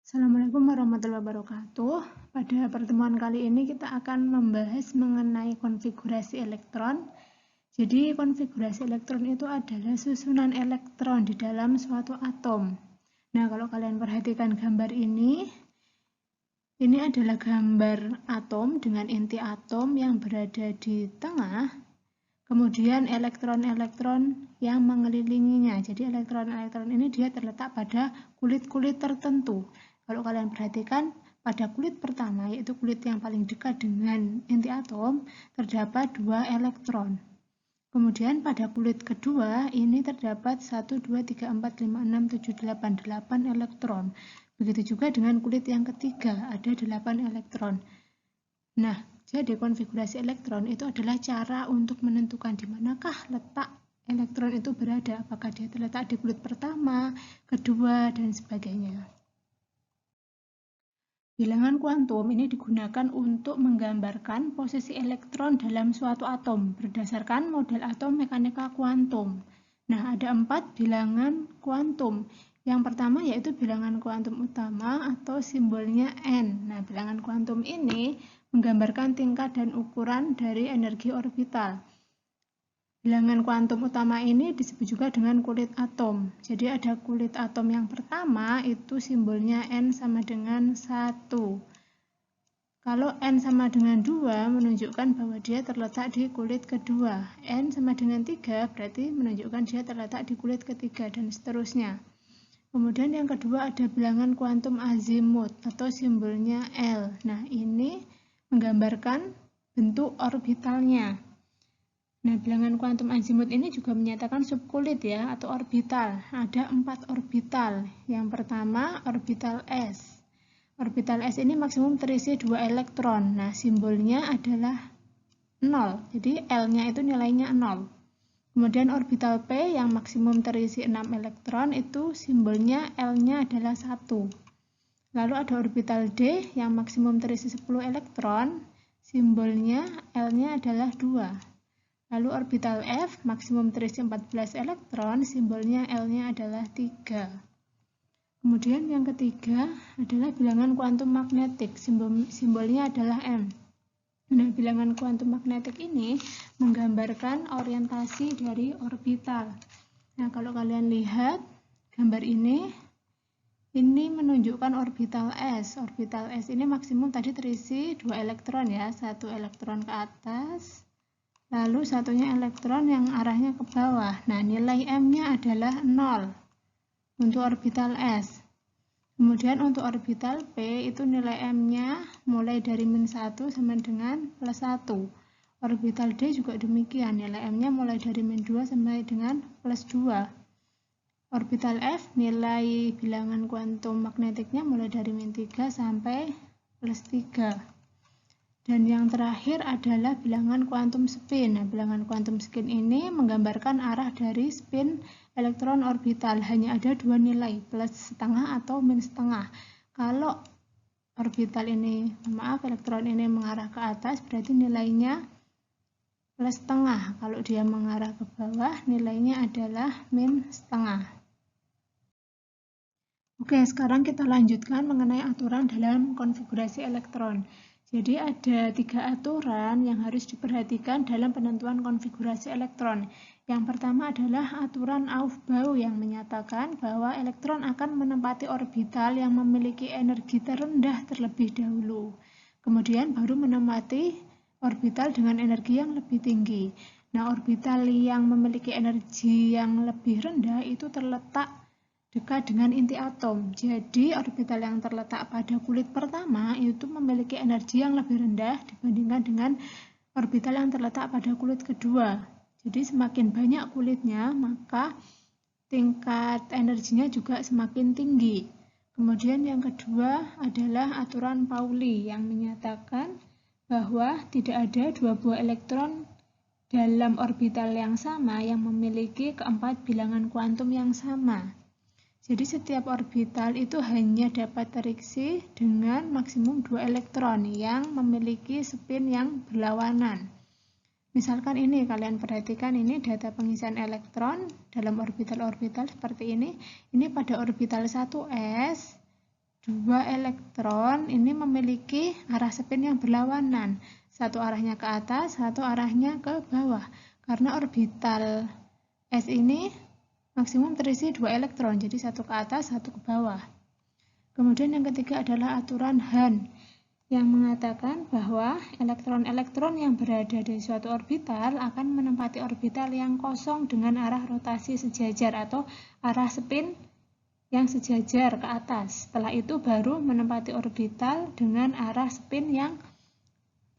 Assalamualaikum warahmatullahi wabarakatuh. Pada pertemuan kali ini kita akan membahas mengenai konfigurasi elektron. Jadi konfigurasi elektron itu adalah susunan elektron di dalam suatu atom. Nah, kalau kalian perhatikan gambar ini adalah gambar atom dengan inti atom yang berada di tengah. Kemudian elektron-elektron yang mengelilinginya. Jadi elektron-elektron ini dia terletak pada kulit-kulit tertentu. Kalau kalian perhatikan, pada kulit pertama, yaitu kulit yang paling dekat dengan inti atom, terdapat 2 elektron. Kemudian pada kulit kedua, ini terdapat 1, 2, 3, 4, 5, 6, 7, 8, 8 elektron. Begitu juga dengan kulit yang ketiga, ada 8 elektron. Nah, jadi konfigurasi elektron itu adalah cara untuk menentukan di manakah letak elektron itu berada, apakah dia terletak di kulit pertama, kedua, dan sebagainya. Bilangan kuantum ini digunakan untuk menggambarkan posisi elektron dalam suatu atom berdasarkan model atom mekanika kuantum. Nah, ada 4 bilangan kuantum. Yang pertama yaitu bilangan kuantum utama atau simbolnya N. Nah, bilangan kuantum ini menggambarkan tingkat dan ukuran dari energi orbital. Bilangan kuantum utama ini disebut juga dengan kulit atom. Jadi ada kulit atom yang pertama itu simbolnya N sama dengan 1. Kalau N sama dengan 2 menunjukkan bahwa dia terletak di kulit kedua. N sama dengan 3 berarti menunjukkan dia terletak di kulit ketiga dan seterusnya. Kemudian yang kedua ada bilangan kuantum azimut atau simbolnya L. Nah, ini menggambarkan bentuk orbitalnya. Nah, bilangan kuantum azimut ini juga menyatakan subkulit ya, atau orbital. Ada 4 orbital. Yang pertama, orbital S. Orbital S ini maksimum terisi 2 elektron. Nah, simbolnya adalah 0. Jadi, L-nya itu nilainya 0. Kemudian orbital P yang maksimum terisi 6 elektron, itu simbolnya L-nya adalah 1. Lalu ada orbital D yang maksimum terisi 10 elektron, simbolnya L-nya adalah 2. Lalu orbital F maksimum terisi 14 elektron, simbolnya L-nya adalah 3. Kemudian yang ketiga adalah bilangan kuantum magnetik, simbolnya adalah M. Nah, bilangan kuantum magnetik ini menggambarkan orientasi dari orbital. Nah, kalau kalian lihat gambar ini menunjukkan orbital S. Orbital S ini maksimum tadi terisi 2 elektron ya, 1 elektron ke atas, lalu satunya elektron yang arahnya ke bawah. Nah, nilai M-nya adalah 0 untuk orbital S. Kemudian untuk orbital P itu nilai M-nya mulai dari -1 sama dengan +1. Orbital D juga demikian, nilai M-nya mulai dari -2 sampai dengan +2. Orbital F nilai bilangan kuantum magnetiknya mulai dari -3 sampai +3. Dan yang terakhir adalah bilangan kuantum spin. Nah, bilangan kuantum spin ini menggambarkan arah dari spin elektron orbital. Hanya ada 2 nilai, +setengah atau -setengah. Kalau orbital ini, elektron ini mengarah ke atas, berarti nilainya +setengah. Kalau dia mengarah ke bawah, nilainya adalah -setengah. Oke, sekarang kita lanjutkan mengenai aturan dalam konfigurasi elektron. Jadi ada 3 aturan yang harus diperhatikan dalam penentuan konfigurasi elektron. Yang pertama adalah aturan Aufbau yang menyatakan bahwa elektron akan menempati orbital yang memiliki energi terendah terlebih dahulu. Kemudian baru menempati orbital dengan energi yang lebih tinggi. Nah, orbital yang memiliki energi yang lebih rendah itu terletak dekat dengan inti atom. Jadi orbital yang terletak pada kulit pertama itu memiliki energi yang lebih rendah dibandingkan dengan orbital yang terletak pada kulit kedua. Jadi semakin banyak kulitnya, maka tingkat energinya juga semakin tinggi. Kemudian yang kedua adalah aturan Pauli yang menyatakan bahwa tidak ada 2 buah elektron dalam orbital yang sama yang memiliki keempat bilangan kuantum yang sama. Jadi setiap orbital itu hanya dapat terisi dengan maksimum 2 elektron yang memiliki spin yang berlawanan. Misalkan ini, kalian perhatikan ini data pengisian elektron dalam orbital-orbital seperti ini. Ini pada orbital 1s, dua elektron ini memiliki arah spin yang berlawanan. Satu arahnya ke atas, satu arahnya ke bawah. Karena orbital S ini maksimum terisi dua elektron, jadi satu ke atas, satu ke bawah. Kemudian yang ketiga adalah aturan Hahn yang mengatakan bahwa elektron-elektron yang berada di suatu orbital akan menempati orbital yang kosong dengan arah rotasi sejajar atau arah spin yang sejajar ke atas. Setelah itu baru menempati orbital dengan arah spin yang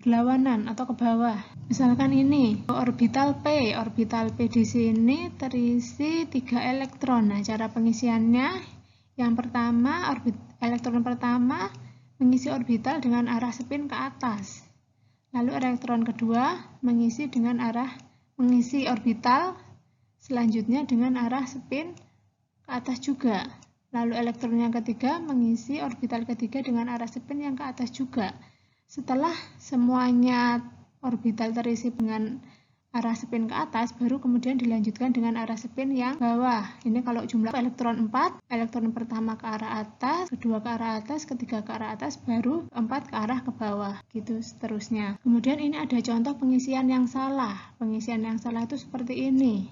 berlawanan atau ke bawah. Misalkan ini orbital P. Orbital P di sini terisi 3 elektron. Nah, cara pengisiannya yang pertama, elektron pertama mengisi orbital dengan arah spin ke atas. Lalu elektron kedua mengisi orbital selanjutnya dengan arah spin ke atas juga. Lalu elektron yang ketiga mengisi orbital ketiga dengan arah spin yang ke atas juga. Setelah semuanya orbital terisi dengan arah spin ke atas, baru kemudian dilanjutkan dengan arah spin yang bawah. Ini kalau jumlah elektron 4, elektron pertama ke arah atas, kedua ke arah atas, ketiga ke arah atas, baru keempat ke arah ke bawah, gitu seterusnya. Kemudian ini ada contoh pengisian yang salah. Pengisian yang salah itu seperti ini.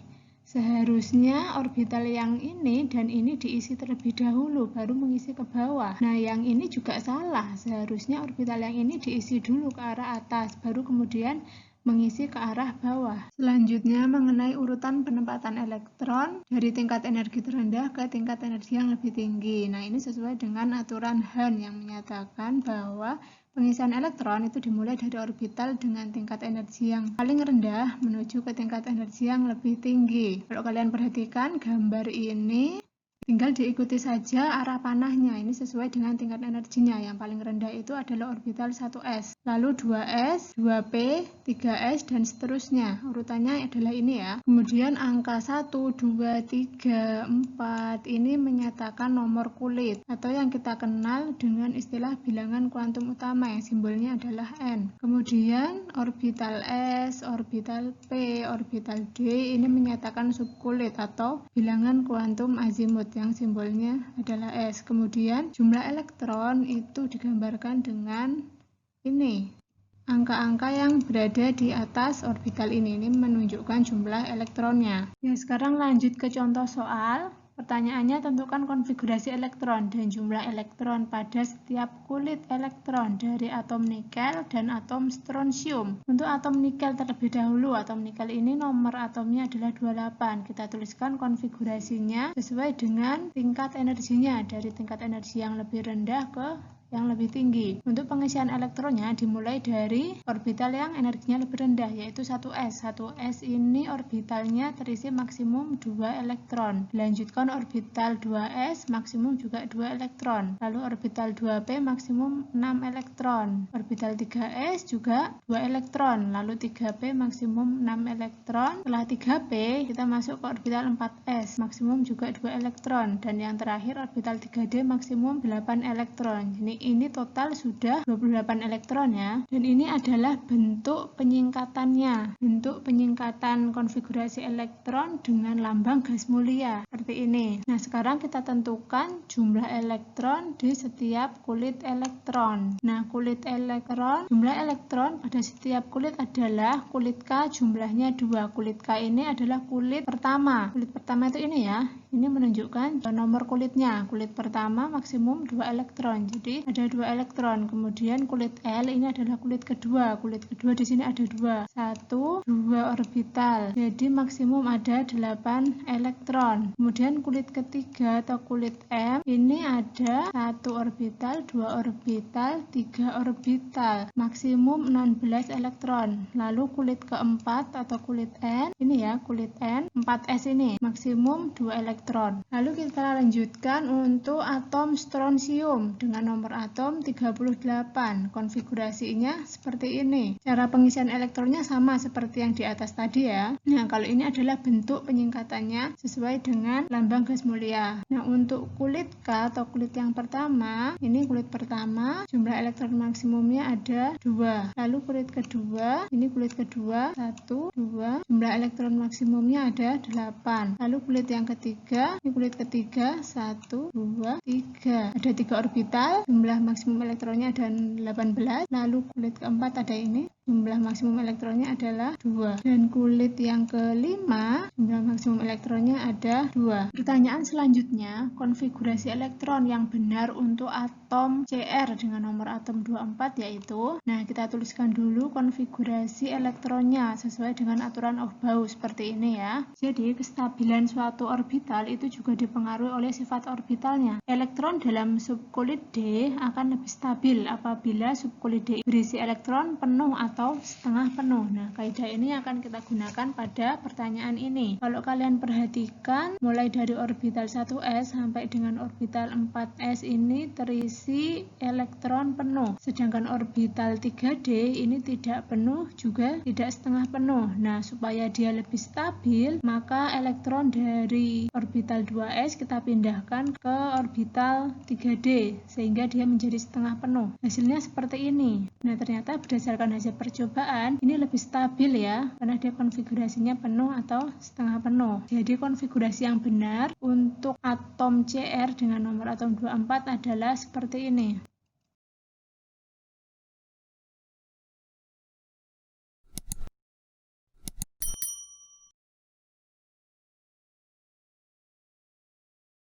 Seharusnya orbital yang ini dan ini diisi terlebih dahulu, baru mengisi ke bawah. Nah, yang ini juga salah. Seharusnya orbital yang ini diisi dulu ke arah atas, baru kemudian mengisi ke arah bawah. Selanjutnya mengenai urutan penempatan elektron dari tingkat energi terendah ke tingkat energi yang lebih tinggi. Nah, ini sesuai dengan aturan Hahn yang menyatakan bahwa pengisian elektron itu dimulai dari orbital dengan tingkat energi yang paling rendah menuju ke tingkat energi yang lebih tinggi. Kalau kalian perhatikan gambar ini, tinggal diikuti saja arah panahnya. Ini sesuai dengan tingkat energinya. Yang paling rendah itu adalah orbital 1s, lalu 2s, 2p, 3s, dan seterusnya. Urutannya adalah ini ya. Kemudian angka 1, 2, 3, 4 ini menyatakan nomor kulit atau yang kita kenal dengan istilah bilangan kuantum utama yang simbolnya adalah n. Kemudian orbital s, orbital p, orbital d ini menyatakan subkulit atau bilangan kuantum azimut yang simbolnya adalah S. Kemudian jumlah elektron itu digambarkan dengan ini. Angka-angka yang berada di atas orbital ini menunjukkan jumlah elektronnya. Ya, sekarang lanjut ke contoh soal. Pertanyaannya, tentukan konfigurasi elektron dan jumlah elektron pada setiap kulit elektron dari atom nikel dan atom strontium. Untuk atom nikel terlebih dahulu, atom nikel ini nomor atomnya adalah 28. Kita tuliskan konfigurasinya sesuai dengan tingkat energinya, dari tingkat energi yang lebih rendah ke yang lebih tinggi. Untuk pengisian elektronnya dimulai dari orbital yang energinya lebih rendah, yaitu 1s. 1s ini orbitalnya terisi maksimum 2 elektron. Dilanjutkan orbital 2s maksimum juga 2 elektron. Lalu orbital 2p maksimum 6 elektron. Orbital 3s juga 2 elektron. Lalu 3p maksimum 6 elektron. Setelah 3p kita masuk ke orbital 4s, maksimum juga 2 elektron. Dan yang terakhir orbital 3d maksimum 8 elektron. Ini total sudah 28 elektron ya. Dan ini adalah bentuk penyingkatannya. Bentuk penyingkatan konfigurasi elektron dengan lambang gas mulia. Seperti ini. Nah, sekarang kita tentukan jumlah elektron di setiap kulit elektron. Nah, jumlah elektron pada setiap kulit adalah kulit K jumlahnya 2. Kulit K ini adalah kulit pertama. Kulit pertama itu ini ya. Ini menunjukkan nomor kulitnya. Kulit pertama maksimum 2 elektron. Jadi ada 2 elektron. Kemudian kulit L ini adalah kulit kedua. Kulit kedua di sini ada 2. 1, 2 orbital. Jadi maksimum ada 8 elektron. Kemudian kulit ketiga atau kulit M ini ada 1 orbital, 2 orbital, 3 orbital. Maksimum 16 elektron. Lalu kulit keempat atau kulit N, ini ya kulit N, 4s ini maksimum 2 elektron. Lalu kita lanjutkan untuk atom strontium dengan nomor atom 38. Konfigurasinya seperti ini. Cara pengisian elektronnya sama seperti yang di atas tadi ya. Nah, kalau ini adalah bentuk penyingkatannya sesuai dengan lambang gas mulia. Nah, untuk kulit K atau kulit yang pertama, ini kulit pertama, jumlah elektron maksimumnya ada 2. Lalu kulit kedua, ini kulit kedua, 1, 2, jumlah elektron maksimumnya ada 8. Lalu kulit yang ketiga, ini kulit ketiga, 1, 2, 3. Ada 3 orbital, jumlah maksimum elektronnya ada 18. Lalu kulit keempat ada ini, jumlah maksimum elektronnya adalah 2. Dan kulit yang kelima, jumlah maksimum elektronnya ada 2. Pertanyaan selanjutnya, konfigurasi elektron yang benar untuk atom Cr dengan nomor atom 24 yaitu, nah kita tuliskan dulu konfigurasi elektronnya sesuai dengan aturan Aufbau seperti ini ya. Jadi kestabilan suatu orbital itu juga dipengaruhi oleh sifat orbitalnya. Elektron dalam subkulit D akan lebih stabil apabila subkulit D berisi elektron penuh atau setengah penuh. Nah, kaidah ini akan kita gunakan pada pertanyaan ini. Kalau kalian perhatikan, mulai dari orbital 1s sampai dengan orbital 4s ini terisi elektron penuh. Sedangkan orbital 3d ini tidak penuh, juga tidak setengah penuh. Nah, supaya dia lebih stabil, maka elektron dari orbital 2s kita pindahkan ke orbital 3d, sehingga dia menjadi setengah penuh. Hasilnya seperti ini. Nah, ternyata berdasarkan hasil percobaan, ini lebih stabil ya, karena dia konfigurasinya penuh atau setengah penuh. Jadi konfigurasi yang benar untuk atom Cr dengan nomor atom 24 adalah seperti ini.